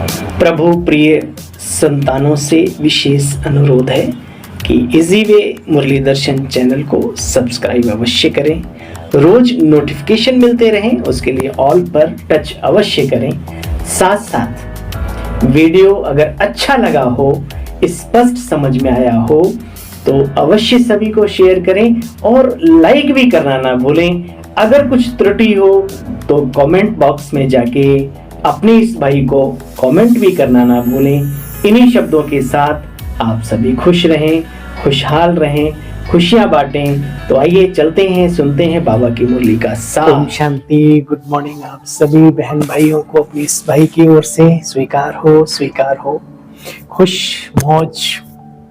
प्रभु प्रिय संतानों से विशेष अनुरोध है कि इजी वे मुरली दर्शन चैनल को सब्सक्राइब अवश्य करें, रोज नोटिफिकेशन मिलते रहें उसके लिए ऑल पर टच अवश्य करें। साथ साथ वीडियो अगर अच्छा लगा हो, स्पष्ट समझ में आया हो तो अवश्य सभी को शेयर करें और लाइक भी करना ना भूलें। अगर कुछ त्रुटि हो तो कमेंट बॉक्स में जाके अपने इस भाई को कमेंट भी करना ना भूलें। इन्हीं शब्दों के साथ आप सभी खुश रहें, खुशहाल रहें, खुशियां बांटें। तो आइए चलते हैं, सुनते हैं बाबा की मुरली का सार। ओम शांति। Good morning. आप सभी बहन भाइयों को अपनी इस भाई की ओर से स्वीकार हो, स्वीकार हो। खुश मौज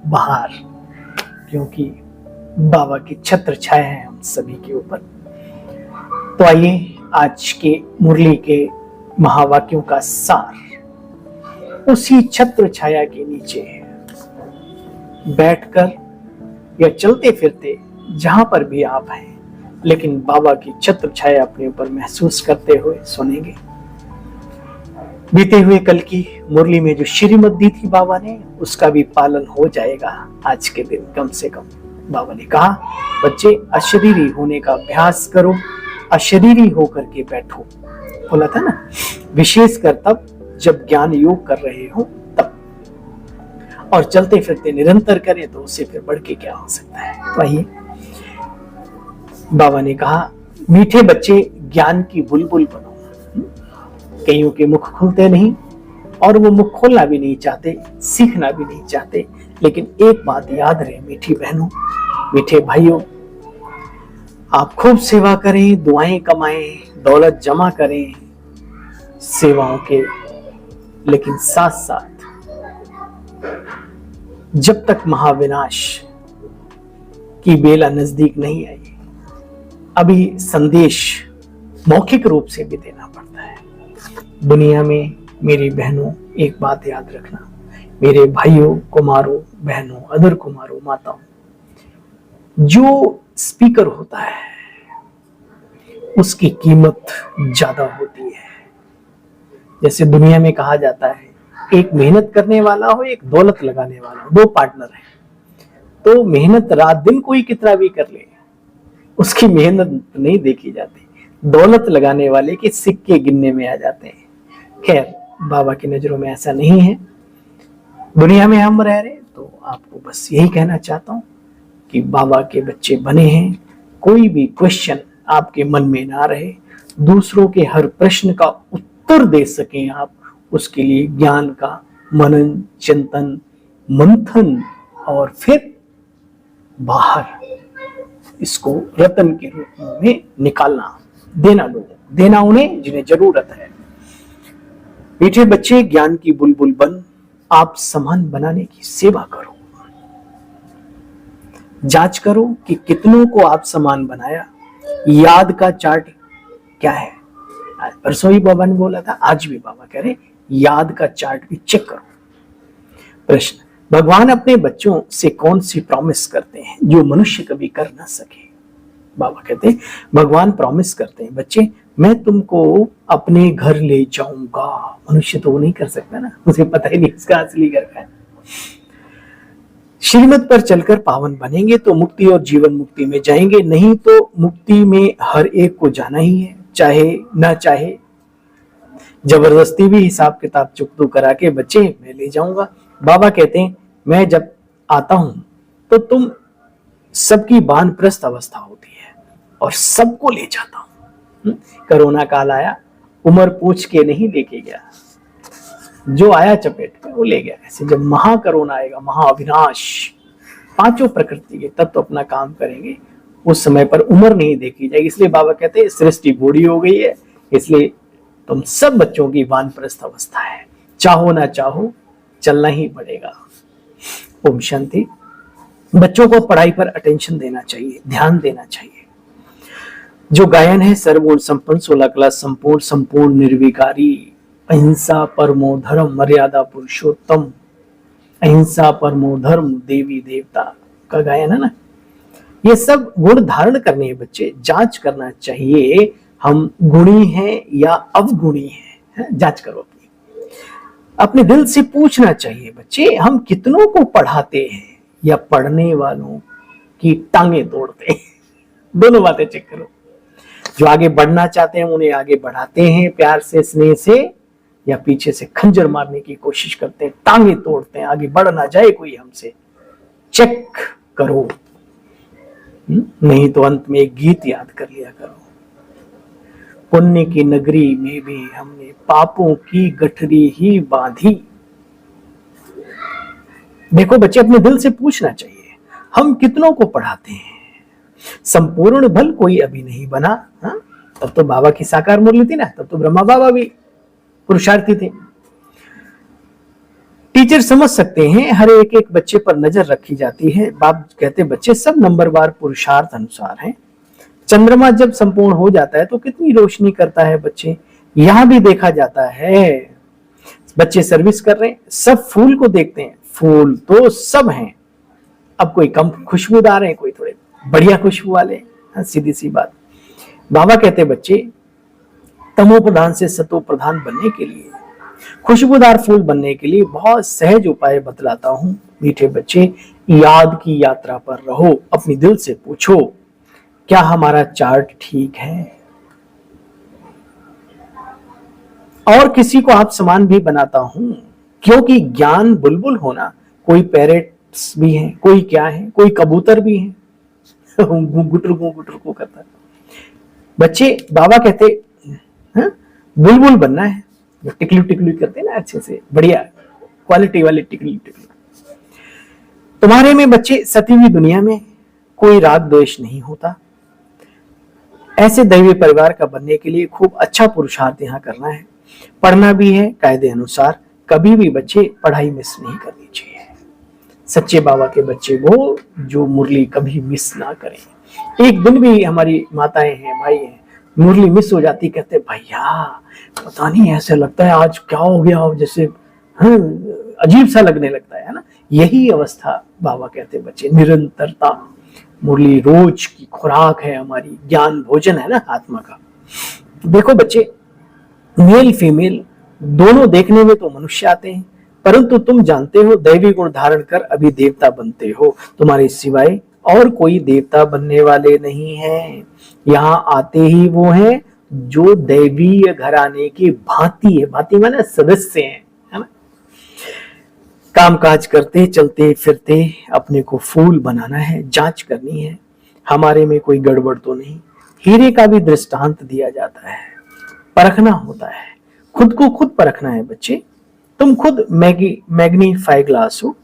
बहार, क्योंकि बाबा की छत्र छाया है हम सभी के ऊपर। तो आइए आज के मुरली के महावाक्यों का सार उसी छत्र छाया के नीचे बैठकर या चलते फिरते जहां पर भी आप हैं, लेकिन बाबा की छत्र छाया अपने ऊपर महसूस करते हुए सुनेंगे। बीते हुए कल की मुरली में जो श्रीमत दी थी बाबा ने, उसका भी पालन हो जाएगा आज के दिन कम से कम। बाबा ने कहा, बच्चे अशरीरी होने का अभ्यास करो, अशरीरी होकर के बैठो। बोला था ना, विशेषकर तब जब ज्ञान योग कर रहे हो तब, और चलते फिरते निरंतर करें तो उससे फिर बढ़ के क्या हो सकता है। वही बाबा ने कहा, मीठे बच्चे ज्ञान की बुलबुल बनो। कईयों के मुख खुलते नहीं और वो मुख खोलना भी नहीं चाहते, सीखना भी नहीं चाहते। लेकिन एक बात याद रहे मीठी बहनों, मीठे भाइयों, आप खूब सेवा करें, दुआएं कमाएं, दौलत जमा करें सेवाओं के, लेकिन साथ साथ जब तक महाविनाश की बेला नजदीक नहीं आई, अभी संदेश मौखिक रूप से भी देना पड़ता है। दुनिया में मेरी बहनों एक बात याद रखना, मेरे भाइयों, कुमारों, बहनों, अदर कुमारों, माताओं, जो स्पीकर होता है उसकी कीमत ज्यादा होती है। जैसे दुनिया में कहा जाता है, एक मेहनत करने वाला हो, एक दौलत लगाने वाला हो, दो पार्टनर है। तो मेहनत रात दिन कोई कितना भी कर ले, उसकी मेहनत नहीं देखी जाती, दौलत लगाने वाले के सिक्के गिनने में आ जाते हैं। खैर, बाबा की नजरों में ऐसा नहीं है। दुनिया में हम रह रहे, तो आपको बस यही कहना चाहता हूं कि बाबा के बच्चे बने हैं, कोई भी क्वेश्चन आपके मन में ना रहे, दूसरों के हर प्रश्न का उत्तर दे सकें आप, उसके लिए ज्ञान का मनन, चिंतन, मंथन और फिर बाहर इसको रतन के रूप में निकालना, देना लोगों, देना उन्हें जिन्हें जरूरत है। मीठे बच्चे ज्ञान की बुलबुल बन, आप समान बनाने की सेवा करो। जांच करो कि कितनों को आप समान बनाया। याद का चार्ट क्या है? परसों ही बाबा ने बोला था, आज भी बाबा कह रहे, याद का चार्ट भी चेक करो। प्रश्न, भगवान अपने बच्चों से कौन सी प्रॉमिस करते हैं जो मनुष्य कभी कर ना सके? बाबा कहते हैं, भगवान प्रॉमिस करते हैं, बच्चे मैं तुमको अपने घर ले जाऊंगा। मनुष्य तो वो नहीं कर सकता ना, उसे पता ही नहीं इसका असली घर का है। श्रीमत पर चलकर पावन बनेंगे तो मुक्ति और जीवन मुक्ति में जाएंगे, नहीं तो मुक्ति में हर एक को जाना ही है, चाहे ना चाहे। जबरदस्ती भी हिसाब किताब चुकतू करा के बच्चे मैं ले जाऊंगा। बाबा कहते हैं, मैं जब आता हूं तो तुम सबकी वानप्रस्थ अवस्था होती है और सबको ले जाता हूं। कोरोना काल आया, उम्र पूछ के नहीं लेके गया, जो आया चपेट में वो ले गया। ऐसे जब महाकोरोना आएगा, महाअविनाश, पांचों प्रकृति के तत्व तो अपना काम करेंगे, उस समय पर उम्र नहीं देखी जाएगी। इसलिए बाबा कहते हैं, सृष्टि बूढ़ी हो गई है, इसलिए तुम सब बच्चों की वानप्रस्थ अवस्था है, चाहो ना चाहो चलना ही पड़ेगा। ओम शांति। बच्चों को पढ़ाई पर अटेंशन देना चाहिए, ध्यान देना चाहिए। जो गायन है, सर्वगुण संपन्न, 16 क्लास संपूर्ण, संपूर्ण निर्विकारी, अहिंसा परमो धर्म, मर्यादा पुरुषोत्तम, अहिंसा परमो धर्म, देवी देवता का गायन है ना। ये सब गुण धारण करने हैं बच्चे, जांच करना चाहिए हम गुणी हैं या अवगुणी हैं, जांच करो अपनी। अपने दिल से पूछना चाहिए बच्चे, हम कितनों को पढ़ाते हैं या पढ़ने वालों की टांगे तोड़ते हैं? दोनों बातें चेक करो। जो आगे बढ़ना चाहते हैं उन्हें आगे बढ़ाते हैं प्यार से, स्नेह से, या पीछे से खंजर मारने की कोशिश करते हैं, टांगे तोड़ते हैं, आगे बढ़ ना जाए कोई हमसे। चेक करो, नहीं तो अंत में एक गीत याद कर लिया करो, पुण्य की नगरी में भी हमने पापों की गठरी ही बांधी। देखो बच्चे, अपने दिल से पूछना चाहिए, हम कितनों को पढ़ाते हैं? संपूर्ण भल कोई अभी नहीं बना। हा? तब तो बाबा की साकार मुरली थी ना, तब तो ब्रह्मा बाबा भी पुरुषार्थी थे। टीचर समझ सकते हैं, हर एक एक बच्चे पर नजर रखी जाती है। बाप कहते बच्चे सब नंबरवार पुरुषार्थ अनुसार हैं। चंद्रमा जब संपूर्ण हो जाता है तो कितनी रोशनी करता है बच्चे, यहां भी देखा जाता है। बच्चे सर्विस कर रहे हैं, सब फूल को देखते हैं, फूल तो सब हैं। अब कोई कम खुशबूदार है, कोई थोड़े बढ़िया खुशबू वाले। सीधी सी बात। बाबा कहते बच्चे, तमो प्रधान से सतो प्रधान बनने के लिए, खुशबूदार फूल बनने के लिए बहुत सहज उपाय बतलाता हूं। मीठे बच्चे, याद की यात्रा पर रहो, अपनी दिल से पूछो, क्या हमारा चार्ट ठीक है? और किसी को आप समान भी बनाता हूं, क्योंकि ज्ञान बुलबुल होना, कोई पैरेट्स भी हैं, कोई क्या है, कोई कबूतर भी है, गुटर को करता है। बच्चे, बाबा कहते बुलबुल बनना है, टिकली टिकली करते हैं ना, अच्छे से बढ़िया क्वालिटी वाली टिकली टिकली। तुम्हारे में बच्चे सती हुई दुनिया में कोई राग द्वेष नहीं होता। ऐसे दैवीय परिवार का बनने के लिए खूब अच्छा पुरुषार्थ यहाँ करना है, पढ़ना भी है कायदे अनुसार। कभी भी बच्चे पढ़ाई मिस नहीं करनी चाहिए। सच्चे बाबा के बच्चे वो जो मुरली कभी मिस ना करें। एक दिन भी हमारी माताएं हैं, भाई हैं, मुरली मिस हो जाती, कहते भैया पता नहीं ऐसा लगता है आज क्या हो गया, जैसे अजीब सा लगने लगता है ना। यही अवस्था बाबा कहते बच्चे, निरंतरता। मुरली रोज की खुराक है हमारी, ज्ञान भोजन है ना आत्मा का। देखो बच्चे, मेल फीमेल दोनों देखने में तो मनुष्य आते हैं, परंतु तुम जानते हो दैवी गुण धारण कर अभी देवता बनते हो। तुम्हारे सिवाय और कोई देवता बनने वाले नहीं हैं। यहाँ आते ही वो हैं जो दैवीय घराने की भांति है। भांति माने सदस्य हैं, है ना। काम काज करते चलते फिरते अपने को फूल बनाना है, जांच करनी है हमारे में कोई गड़बड़ तो नहीं। हीरे का भी दृष्टांत दिया जाता है, परखना होता है, खुद को खुद परखना है बच्चे। तुम खुद मैग्नीफाई ग्लास हो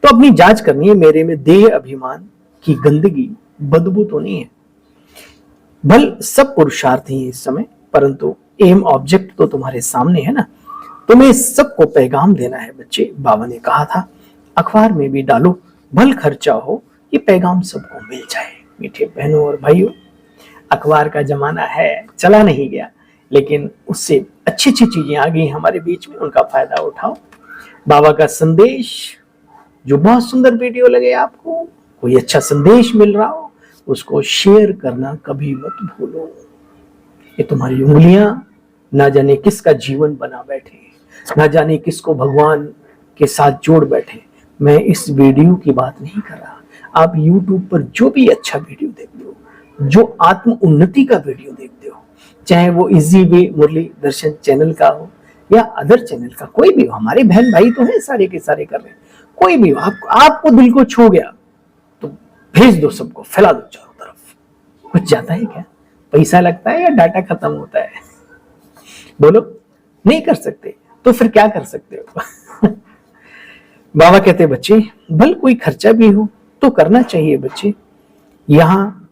तो अपनी जांच करनी है, मेरे में देह अभिमान की गंदगी बदबू तो नहीं है। भल सब पुरुषार्थी हैं इस समय, परंतु एम ऑब्जेक्ट तो तुम्हारे सामने है ना। तुम्हें सबको पैगाम देना है बच्चे। बाबा ने कहा था अखबार में भी डालो, भल खर्चा हो, ये पैगाम सबको मिल जाए। मीठे बहनों और भाइयों, अखबार का जमाना है, चला नहीं गया, लेकिन उससे अच्छी अच्छी चीजें आ गई हमारे बीच में, उनका फायदा उठाओ। बाबा का संदेश जो बहुत सुंदर वीडियो लगे आपको, कोई अच्छा संदेश मिल रहा हो, उसको शेयर करना कभी मत भूलो। ये तुम्हारी उंगलियां ना जाने किसका जीवन बना बैठे, ना जाने किसको भगवान के साथ जोड़ बैठे। मैं इस वीडियो की बात नहीं कर रहा। आप YouTube पर जो भी अच्छा वीडियो देखते हो, जो आत्म उन्नति का वीडियो देखते हो, चाहे वो इजी वे मुरली दर्शन चैनल का हो या अदर चैनल का, कोई भी हो, हमारे बहन भाई तो हैं, सारे के सारे कर रहे हैं। कोई भी हो, आपको दिल को छू गया तो भेज दो, सबको फैला दो चारों तरफ। कुछ जाता है क्या? पैसा लगता है या डाटा खत्म होता है? बोलो, नहीं कर सकते तो फिर क्या कर सकते हो? बाबा कहते बच्चे, भले कोई खर्चा भी हो तो करना चाहिए बच्चे। यहाँ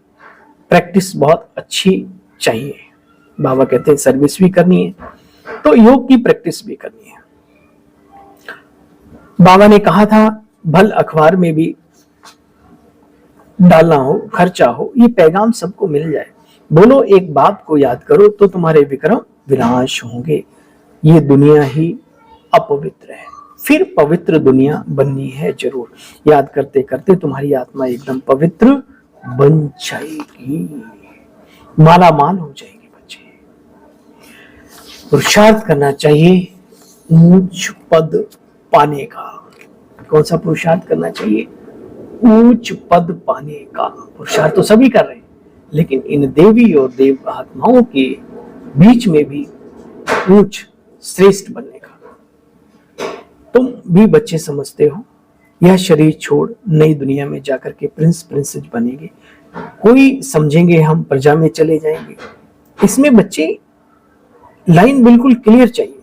प्रैक्टिस बहुत अच्छी चाहिए। बाबा कहते हैं सर्विस भी करनी है तो योग की प्रैक्टिस भी करनी है। बाबा ने कहा था भल अखबार में भी डालना हो, खर्चा हो, ये पैगाम सबको मिल जाए। बोलो, एक बात को याद करो तो तुम्हारे विक्रम विनाश होंगे। ये दुनिया ही अपवित्र है, फिर पवित्र दुनिया बननी है जरूर। याद करते करते तुम्हारी आत्मा एकदम पवित्र बन जाएगी, माला माल हो जाएगी बच्चे। पुरुषार्थ करना चाहिए, ऊंच पद पाने का। कौन सा पुरुषार्थ करना चाहिए? ऊंच पद पाने का पुरुषार्थ तो सभी कर रहे हैं, लेकिन इन देवी और देव आत्माओं के बीच में भी ऊंच श्रेष्ठ बनने का। तुम भी बच्चे समझते हो यह शरीर छोड़ नई दुनिया में जाकर के प्रिंस प्रिंसेस बनेंगे, कोई समझेंगे हम प्रजा में चले जाएंगे। इसमें बच्चे लाइन बिल्कुल क्लियर चाहिए,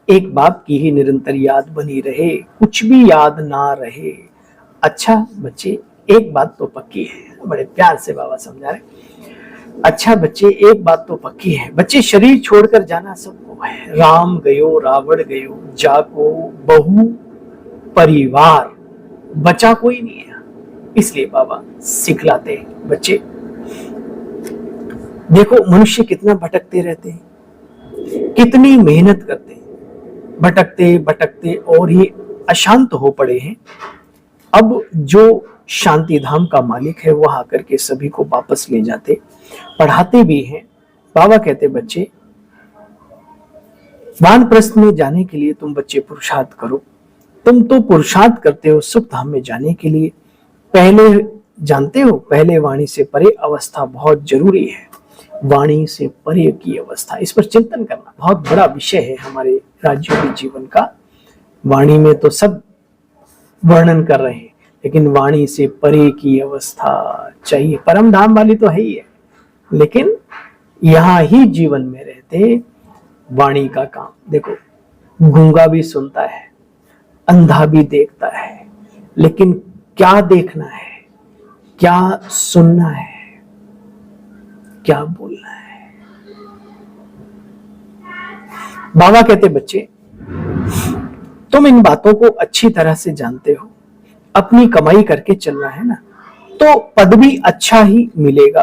एक बाप की ही निरंतर याद बनी रहे, कुछ भी याद ना रहे। अच्छा बच्चे एक बात तो पक्की है, बड़े प्यार से बाबा समझा रहे। अच्छा बच्चे एक बात तो पक्की है, बच्चे शरीर छोड़कर जाना सबको है। राम गयो रावण गयो, जाको बहु परिवार, बचा कोई नहीं है। इसलिए बाबा सिखलाते हैं बच्चे। देखो मनुष्य कितना भटकते रहते हैं, कितनी मेहनत करते हैं, भटकते भटकते और ये अशांत हो पड़े हैं। अब जो शांति धाम का मालिक है वह आकर के सभी को वापस ले जाते, पढ़ाते भी हैं। बाबा कहते बच्चे वानप्रस्थ में जाने के लिए तुम बच्चे पुरुषार्थ करो। तुम तो पुरुषार्थ करते हो सुख धाम में जाने के लिए। पहले जानते हो, पहले वाणी से परे अवस्था बहुत जरूरी है। वाणी से परे की अवस्था, इस पर चिंतन करना बहुत बड़ा विषय है हमारे राज्यों के जीवन का। वाणी में तो सब वर्णन कर रहे हैं, लेकिन वाणी से परे की अवस्था चाहिए। परम धाम वाली तो है ही है, लेकिन यहां ही जीवन में रहते वाणी का काम। देखो गूंगा भी सुनता है, अंधा भी देखता है, लेकिन क्या देखना है, क्या सुनना है, क्या बोलना है। बाबा कहते बच्चे तुम इन बातों को अच्छी तरह से जानते हो, अपनी कमाई करके चलना है ना, तो पद भी अच्छा ही मिलेगा।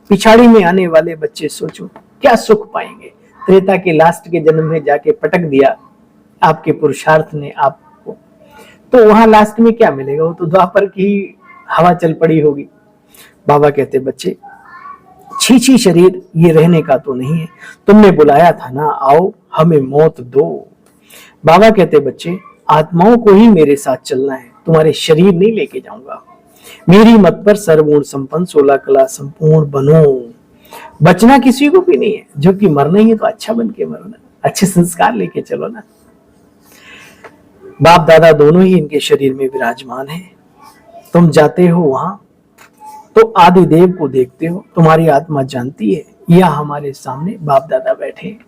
पिछाड़ी में आने वाले बच्चे सोचो क्या सुख पाएंगे। त्रेता के लास्ट के जन्म में जाके पटक दिया आपके पुरुषार्थ ने आपको, तो वहां लास्ट में क्या मिलेगा? वो तो द्वापर की हवा चल पड़ी होगी। बाबा कहते बच्चे छी छी शरीर ये रहने का तो नहीं है, तुमने बुलाया था ना, आओ हमें मौत दो। बाबा कहते बच्चे आत्माओं को ही मेरे साथ चलना है, तुम्हारे शरीर नहीं लेके जाऊंगा। मेरी मत पर सर्वगुण संपन्न 16 कला संपूर्ण बनो। बचना किसी को भी नहीं है, जो कि मरना ही है तो अच्छा बन के मरो ना, अच्छे संस्कार लेके चलो ना। बाप दादा दोनों ही इनके शरीर में विराजमान है। तुम जाते हो वहां तो आदि देव को देखते हो, तुम्हारी आत्मा जानती है यह हमारे सामने बाप दादा बैठे हैं।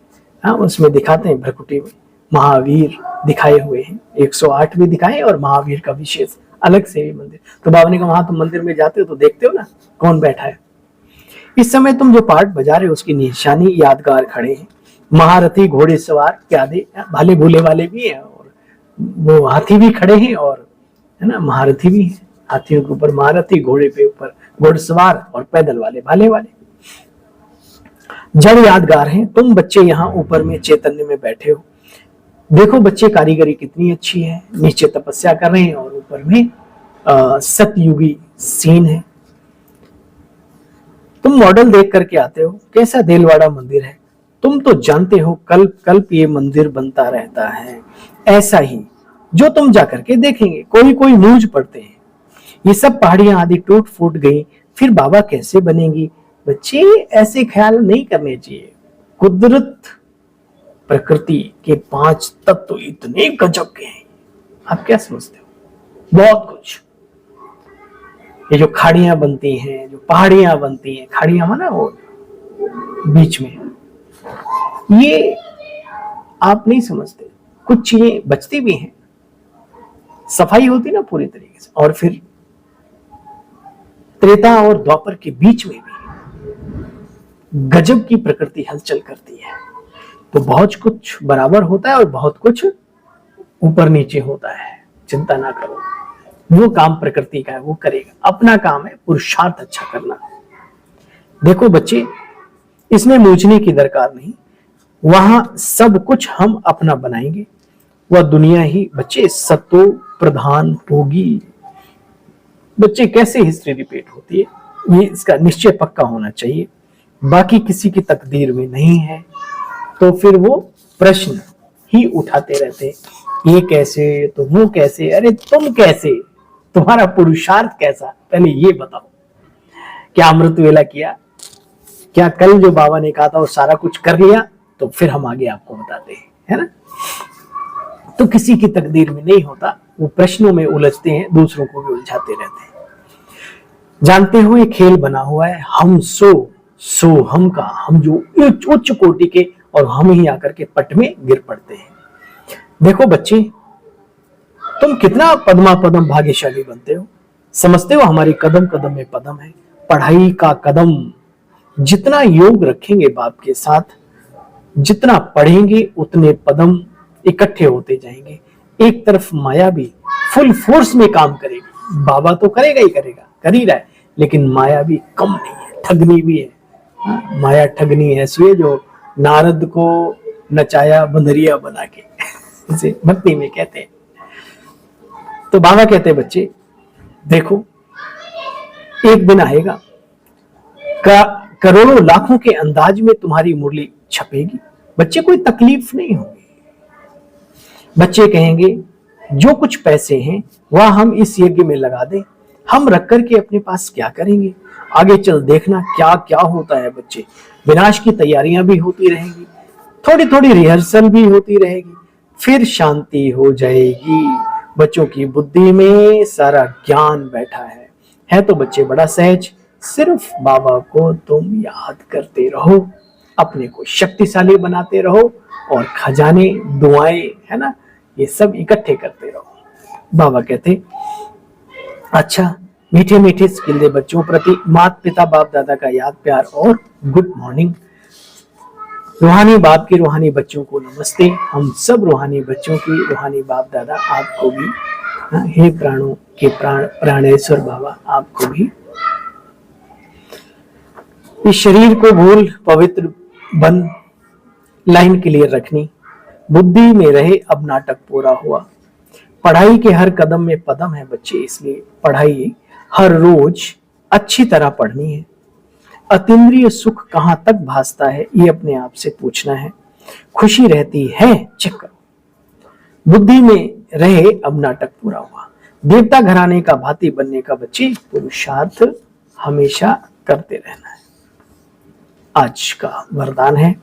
हाँ, उसमें दिखाते हैं भ्रकुटी में महावीर दिखाए हुए हैं, 108 भी दिखाए और महावीर का विशेष अलग से भी मंदिर। तो बाबा ने कहा वहां तुम मंदिर में जाते हो तो देखते हो ना कौन बैठा है। इस समय तुम जो पाठ बजा रहे हो उसकी निशानी यादगार खड़े हैं। महारथी घोड़े सवार प्यादे भाले भूले वाले भी हैं, और वो हाथी भी खड़े हैं, और है ना महारथी भी है। हाथियों के ऊपर महारथी, घोड़े पे ऊपर घोड़सवार, और पैदल वाले भाले वाले। जड़ यादगार हैं। तुम बच्चे यहाँ ऊपर में चैतन्य में बैठे हो। देखो बच्चे कारीगरी कितनी अच्छी है, नीचे तपस्या कर रहे हैं और ऊपर में सतयुगी सीन है। तुम मॉडल देख करके आते हो, कैसा देलवाड़ा मंदिर है। तुम तो जानते हो कल्प कल्प ये मंदिर बनता रहता है। ऐसा ही जो तुम जाकर के देखेंगे, कोई कोई मूंझ पड़ते हैं, ये सब पहाड़ियां आदि टूट फूट गई, फिर बाबा कैसे बनेंगी। बच्चे ऐसे ख्याल नहीं करने चाहिए। कुदरत प्रकृति के 5 तत्व इतने गजब के हैं, आप क्या समझते हो? बहुत कुछ। ये जो खाड़ियां बनती हैं, जो पहाड़ियां बनती हैं, खाड़ियां माना वो बीच में, ये आप नहीं समझते। कुछ चीजें बचती भी हैं, सफाई होती ना पूरी तरीके से। और फिर त्रेता और द्वापर के बीच में भी गजब की प्रकृति हलचल करती है। तो बहुत कुछ बराबर होता है और बहुत कुछ ऊपर नीचे होता है। चिंता ना करो, वो काम प्रकृति का है, वो करेगा। अपना काम है पुरुषार्थ अच्छा करना। देखो बच्चे, इसमें मूझने की दरकार नहीं। वहां सब कुछ हम अपना बनाएंगे। वह दुनिया ही बच्चे सतो प्रधान होगी। बच्चे कैसे हिस्ट्री रिपीट होती है, ये इसका निश्चय पक्का होना चाहिए। बाकी किसी की तकदीर में नहीं है, तो फिर वो प्रश्न ही उठाते रहते हैं। ये कैसे तो वो कैसे, अरे तुम कैसे, तुम्हारा पुरुषार्थ कैसा, पहले ये बताओ। क्या अमृत वेला किया? क्या कल जो बाबा ने कहा था वो सारा कुछ कर लिया? तो फिर हम आगे आपको बताते हैं, है ना। तो किसी की तकदीर में नहीं होता, वो प्रश्नों में उलझते हैं, दूसरों को भी उलझाते रहते हैं। जानते हो ये खेल बना हुआ है हम सो हम का, हम जो उच्च कोटि के, और हम ही आकर के पट में गिर पड़ते हैं। देखो बच्चे, तुम कितना पद्मा पदम भाग्यशाली बनते हो। समझते हो हमारी कदम कदम में पदम है। पढ़ाई का कदम, जितना योग रखेंगे बाप के साथ, जितना पढ़ेंगे उतने पदम इकट्ठे होते जाएंगे। एक तरफ माया भी फुल फोर्स में काम करेगी, बाबा तो करेगा ही करेगा, कर ही रहा है, लेकिन माया भी कम नहीं है, ठगनी भी है। माया ठगनी है सो जो नारद को नचाया बंदरिया बना के इसे भक्ति में कहते हैं। तो बाबा कहते हैं बच्चे देखो, एक दिन आएगा करोड़ों लाखों के अंदाज में तुम्हारी मुरली छपेगी। बच्चे कोई तकलीफ नहीं होगी। बच्चे कहेंगे जो कुछ पैसे हैं वह हम इस यज्ञ में लगा दें, हम रख करके अपने पास क्या करेंगे, आगे चल देखना क्या क्या होता है। बच्चे, विनाश की तैयारियां भी होती रहेंगी, थोड़ी थोड़ी रिहर्सल भी होती रहेगी, फिर शांति हो जाएगी। बच्चों की बुद्धि में सारा ज्ञान बैठा है तो बच्चे बड़ा सहज। सिर्फ बाबा को तुम याद करते रहो, अपने को शक्तिशाली बनाते रहो, और खजाने दुआएं है ना, ये सब इकट्ठे करते रहो। बाबा कहते अच्छा, मीठे मीठे स्किल्दे बच्चों प्रति माता पिता बाप दादा का याद प्यार और गुड मॉर्निंग। रूहानी बाप के रूहानी बच्चों को नमस्ते। हम सब रूहानी बच्चों की रूहानी बाप दादा आपको भी, हे प्राणों के प्राणेश्वर बाबा आपको भी। इस शरीर को भूल पवित्र बन, लाइन क्लियर रखनी, बुद्धि में रहे अब नाटक पूरा हुआ। पढ़ाई के हर कदम में पदम है बच्चे, इसलिए पढ़ाई हर रोज अच्छी तरह पढ़नी है। अतीन्द्रिय सुख कहां तक भासता है ये अपने आप से पूछना है। खुशी रहती है, चेक करो। बुद्धि में रहे अब नाटक पूरा हुआ। देवता घराने का भांति बनने का बच्चे पुरुषार्थ हमेशा करते रहना है। आज का वरदान है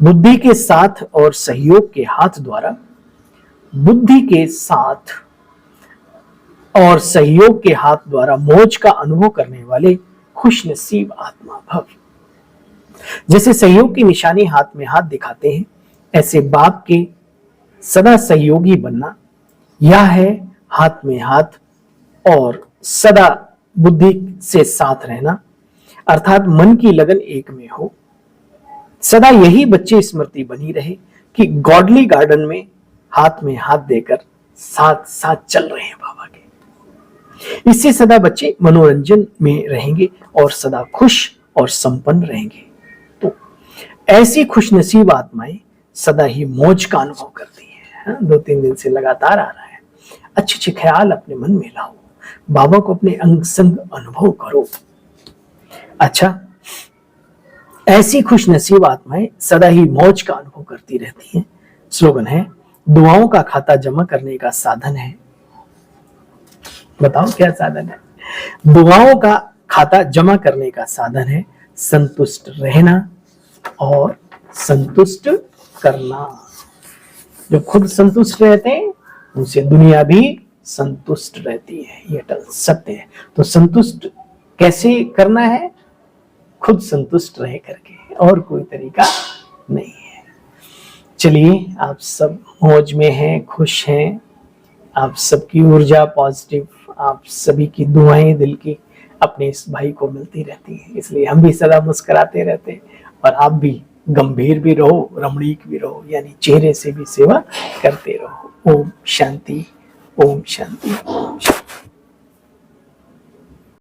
बुद्धि के साथ और सहयोग के हाथ द्वारा, बुद्धि के साथ और सहयोग के हाथ द्वारा मौज का अनुभव करने वाले खुश नसीब आत्मा भव। जैसे सहयोग की निशानी हाथ में हाथ दिखाते हैं, ऐसे बाप के सदा सहयोगी बनना, यह है हाथ में हाथ और सदा बुद्धि से साथ रहना, अर्थात मन की लगन एक में हो। सदा यही बच्चे स्मृति बनी रहे कि गॉडली गार्डन में हाथ में हाथ देकर साथ साथ चल रहे हैं बाबा के। इससे सदा बच्चे मनोरंजन में रहेंगे और सदा खुश और संपन्न रहेंगे। तो ऐसी खुशनसीब आत्माएं सदा ही मौज का अनुभव करती हैं। 2-3 दिन से लगातार आ रहा है। अच्छे अच्छे ख्याल अपने मन में लाओ, बाबा को अपने अंग संग अनुभव करो। अच्छा, ऐसी खुशनसीब आत्माएं सदा ही मौज का अनुभव करती रहती हैं। स्लोगन है दुआओं का खाता जमा करने का साधन है। बताओ क्या साधन है? दुआओं का खाता जमा करने का साधन है संतुष्ट रहना और संतुष्ट करना। जो खुद संतुष्ट रहते हैं उनसे दुनिया भी संतुष्ट रहती है, ये अटल सत्य है। तो संतुष्ट कैसे करना है? खुद संतुष्ट रह करके, और कोई तरीका नहीं है। चलिए, आप सब मौज में हैं, खुश हैं, आप सबकी ऊर्जा पॉजिटिव, आप सभी की दुआएं दिल की अपने इस भाई को मिलती रहती हैं, इसलिए हम भी सदा मुस्कुराते रहते हैं। और आप भी गंभीर भी रहो, रमणीक भी रहो, यानी चेहरे से भी सेवा करते रहो। ओम शांति, ओम शांति, ओम शांति।